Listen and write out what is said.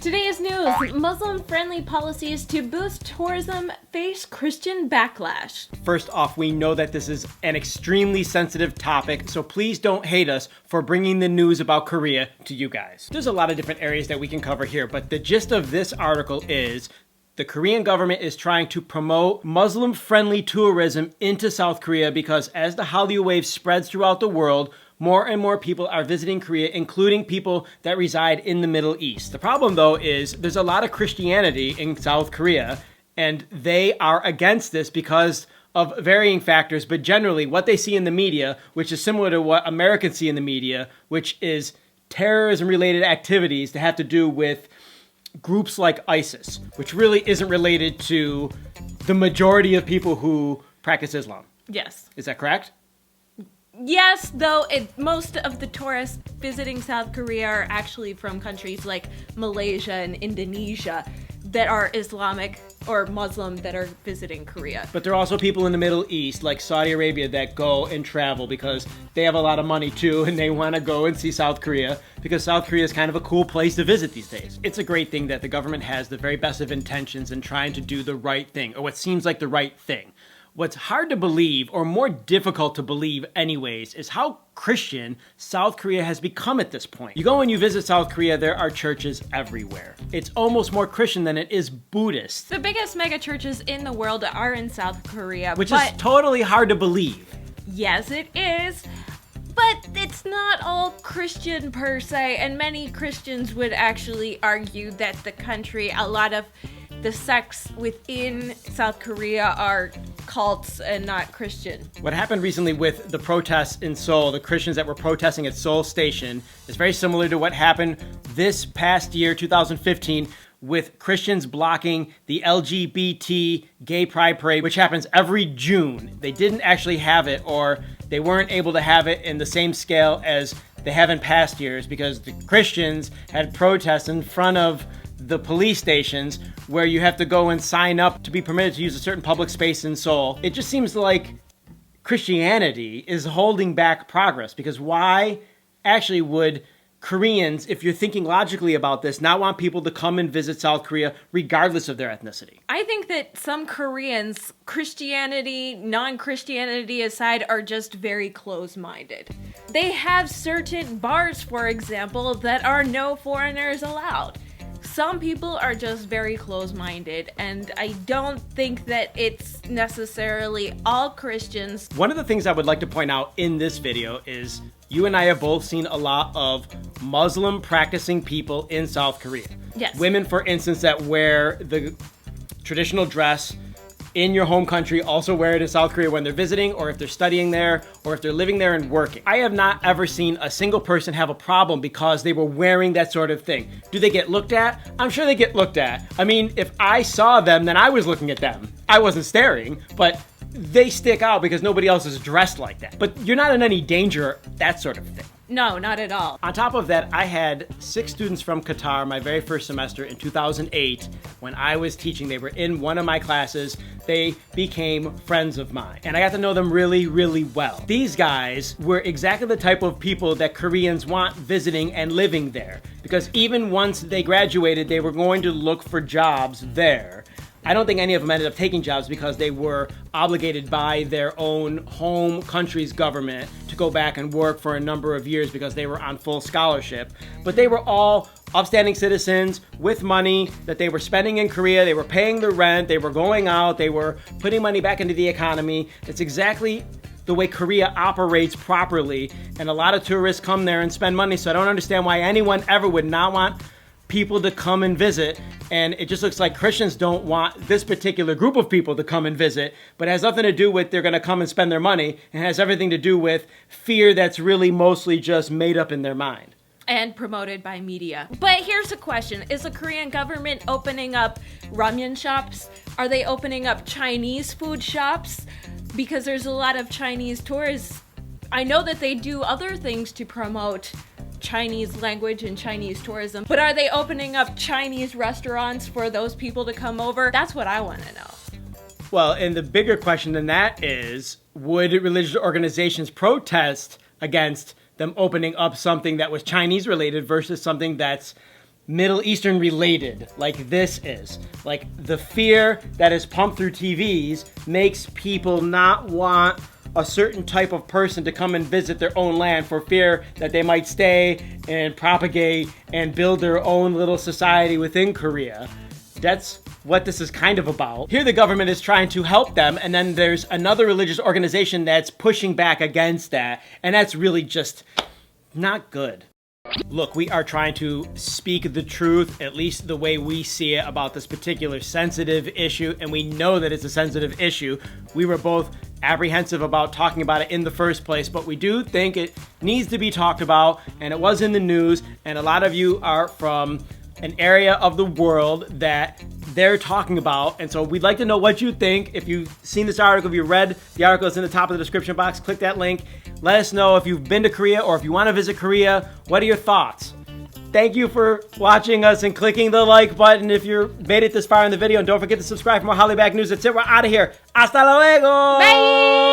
Today's news, Muslim-friendly policies to boost tourism face Christian backlash. First off, we know that this is an extremely sensitive topic, so please don't hate us for bringing the news about Korea to you guys. There's a lot of different areas that we can cover here, but the gist of this article is the Korean government is trying to promote Muslim-friendly tourism into South Korea because as the Hallyu wave spreads throughout the world, more and more people are visiting Korea, including people that reside in the Middle East. The problem, though, is there's a lot of Christianity in South Korea, and they are against this because of varying factors, but generally what they see in the media, which is similar to what Americans see in the media, which is terrorism-related activities that have to do with groups like ISIS, which really isn't related to the majority of people who practice Islam. Yes. Is that correct? Yes, though most of the tourists visiting South Korea are actually from countries like Malaysia and Indonesia that are Islamic or Muslim that are visiting Korea. But there are also people in the Middle East, like Saudi Arabia, that go and travel because they have a lot of money too, and they want to go and see South Korea because South Korea is kind of a cool place to visit these days. It's a great thing that the government has the very best of intentions in trying to do the right thing, or what seems like the right thing. What's hard to believe, or more difficult to believe anyways, is how Christian South Korea has become at this point. You go and you visit South Korea, there are churches everywhere. It's almost more Christian than it is Buddhist. The biggest mega churches in the world are in South Korea. Which is totally hard to believe. Yes, it is. But it's not all Christian per se, and many Christians would actually argue that the country, a lot of the sects within South Korea are cults and not Christian. What happened recently with the protests in Seoul, the Christians that were protesting at Seoul Station, is very similar to what happened this past year, 2015, with Christians blocking the LGBT gay pride parade, which happens every June. They didn't actually have it, or they weren't able to have it in the same scale as they have in past years because the Christians had protests in front of the police stations where you have to go and sign up to be permitted to use a certain public space in Seoul. It just seems like Christianity is holding back progress because why actually would Koreans, if you're thinking logically about this, not want people to come and visit South Korea regardless of their ethnicity? I think that some Koreans, Christianity, non-Christianity aside, are just very close-minded. They have certain bars, for example, that are no foreigners allowed. Some people are just very close-minded, and I don't think that it's necessarily all Christians. One of the things I would like to point out in this video is you and I have both seen a lot of Muslim practicing people in South Korea. Yes. Women, for instance, that wear the traditional dress in your home country also wear it in South Korea when they're visiting, or if they're studying there, or if they're living there and working. I have not ever seen a single person have a problem because they were wearing that sort of thing. Do they get looked at? I'm sure they get looked at. I mean, if I saw them, then I was looking at them. I wasn't staring, but they stick out because nobody else is dressed like that. But you're not in any danger, that sort of thing. No, not at all. On top of that, I had 6 students from Qatar my very first semester in 2008 when I was teaching. They were in one of my classes. They became friends of mine, and I got to know them really, really well. These guys were exactly the type of people that Koreans want visiting and living there, because even once they graduated, they were going to look for jobs there. I don't think any of them ended up taking jobs because they were obligated by their own home country's government to go back and work for a number of years because they were on full scholarship. But they were all upstanding citizens with money that they were spending in Korea. They were paying the rent. They were going out. They were putting money back into the economy. It's exactly the way Korea operates properly. And a lot of tourists come there and spend money. So I don't understand why anyone ever would not want people to come and visit, and it just looks like Christians don't want this particular group of people to come and visit, but it has nothing to do with they're going to come and spend their money. It has everything to do with fear that's really mostly just made up in their mind. And promoted by media. But here's a question. Is the Korean government opening up ramen shops? Are they opening up Chinese food shops? Because there's a lot of Chinese tourists. I know that they do other things to promote Chinese language and Chinese tourism, but are they opening up Chinese restaurants for those people to come over? That's what I want to know. Well, and the bigger question than that is, would religious organizations protest against them opening up something that was Chinese related versus something that's Middle Eastern related, like this is. Like the fear that is pumped through TVs makes people not want a certain type of person to come and visit their own land for fear that they might stay and propagate and build their own little society within Korea. That's what this is kind of about. Here the government is trying to help them, and then there's another religious organization that's pushing back against that, and that's really just not good. Look, we are trying to speak the truth, at least the way we see it, about this particular sensitive issue, and we know that it's a sensitive issue. We were both apprehensive about talking about it in the first place, but we do think it needs to be talked about, and it was in the news, and a lot of you are from an area of the world that they're talking about, and so we'd like to know what you think. If you've seen this article, if you read the article, it's in the top of the description box. Click that link. Let us know if you've been to Korea or if you want to visit Korea. What are your thoughts? Thank you for watching us and clicking the like button if you made it this far in the video, and don't forget to subscribe for more HallyuBack news. That's it. We're out of here. Hasta luego. Bye.